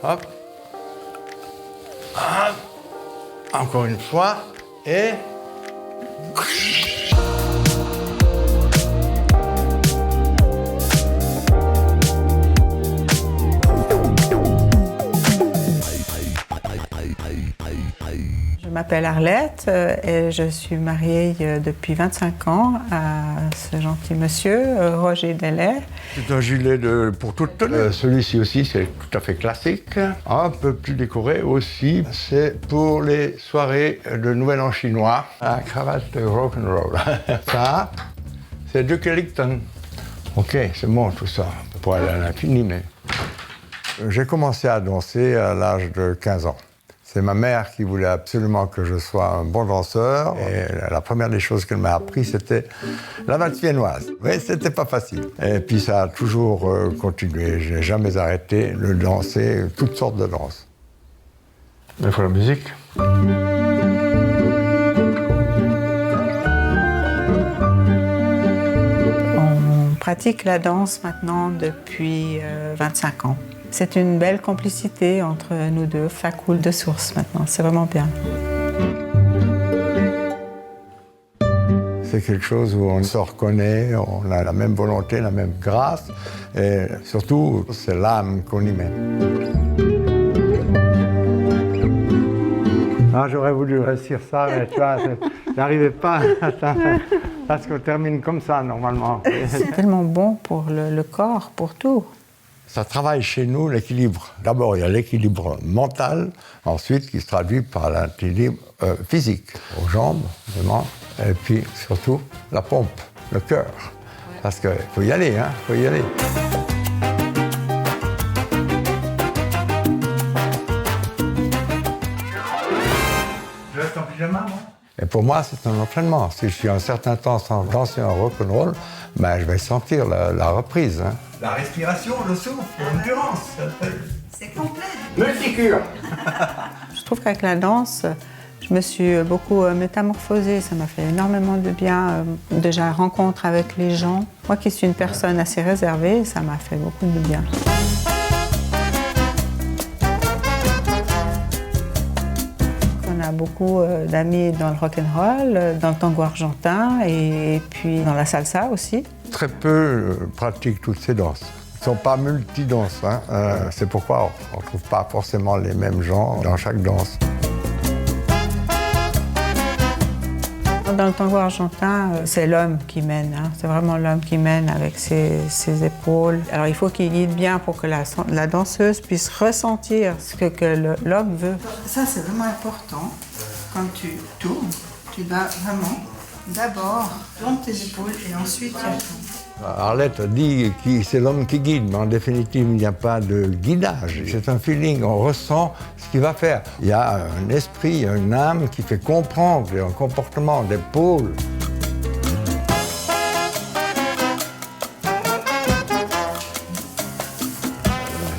Hop. Hop. Encore une fois. Et... Je m'appelle Arlette et je suis mariée depuis 25 ans à ce gentil monsieur, Roger Delay. C'est un gilet pour toute tenue. Celui-ci aussi, c'est tout à fait classique. Un peu plus décoré aussi, c'est pour les soirées de Nouvel An chinois. La cravate de rock'n'roll. Ça, c'est Duke Ellington. Ok, c'est bon tout ça, pour aller à l'infini, mais... J'ai commencé à danser à l'âge de 15 ans. C'est ma mère qui voulait absolument que je sois un bon danseur. Et la première des choses qu'elle m'a appris, c'était la valse viennoise. Oui, c'était pas facile. Et puis ça a toujours continué. Je n'ai jamais arrêté de danser toutes sortes de danses. Il faut la musique. On pratique la danse maintenant depuis 25 ans. C'est une belle complicité entre nous deux, ça coule de source maintenant, c'est vraiment bien. C'est quelque chose où on se reconnaît, on a la même volonté, la même grâce, et surtout, c'est l'âme qu'on y met. Ah, j'aurais voulu réussir ça, mais tu vois, j'arrivais pas parce qu'on termine comme ça, normalement. C'est tellement bon pour le corps, pour tout. Ça travaille chez nous l'équilibre. D'abord, il y a l'équilibre mental, ensuite qui se traduit par l'équilibre physique, aux jambes, aux mains, et puis surtout la pompe, le cœur. Parce qu'il faut y aller, hein, il faut y aller. Je reste en pyjama, moi. Et pour moi, c'est un entraînement. Si je suis un certain temps sans danser un rock'n'roll, ben, je vais sentir la reprise. Hein. La respiration, le souffle, l'endurance. C'est complet. Multicure. Je trouve qu'avec la danse, je me suis beaucoup métamorphosée. Ça m'a fait énormément de bien. Déjà, rencontre avec les gens. Moi qui suis une personne assez réservée, ça m'a fait beaucoup de bien. On a beaucoup d'amis dans le rock'n'roll, dans le tango argentin et puis dans la salsa aussi. Très peu pratiquent toutes ces danses. Ils ne sont pas multidanses. Hein. C'est pourquoi on ne trouve pas forcément les mêmes gens dans chaque danse. Dans le tango argentin, c'est l'homme qui mène. Hein. C'est vraiment l'homme qui mène avec ses épaules. Alors il faut qu'il guide bien pour que la danseuse puisse ressentir ce que l'homme veut. Ça, c'est vraiment important. Quand tu tournes, tu vas vraiment d'abord tourner tes épaules et ensuite tu tournes. Arlette dit que c'est l'homme qui guide, mais en définitive, il n'y a pas de guidage. C'est un feeling, on ressent ce qu'il va faire. Il y a un esprit, une âme qui fait comprendre un comportement d'épaule.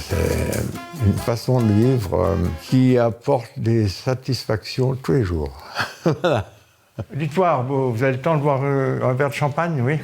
C'est une façon de vivre qui apporte des satisfactions tous les jours. Voilà. Dites-moi, vous avez le temps de boire un verre de champagne, oui?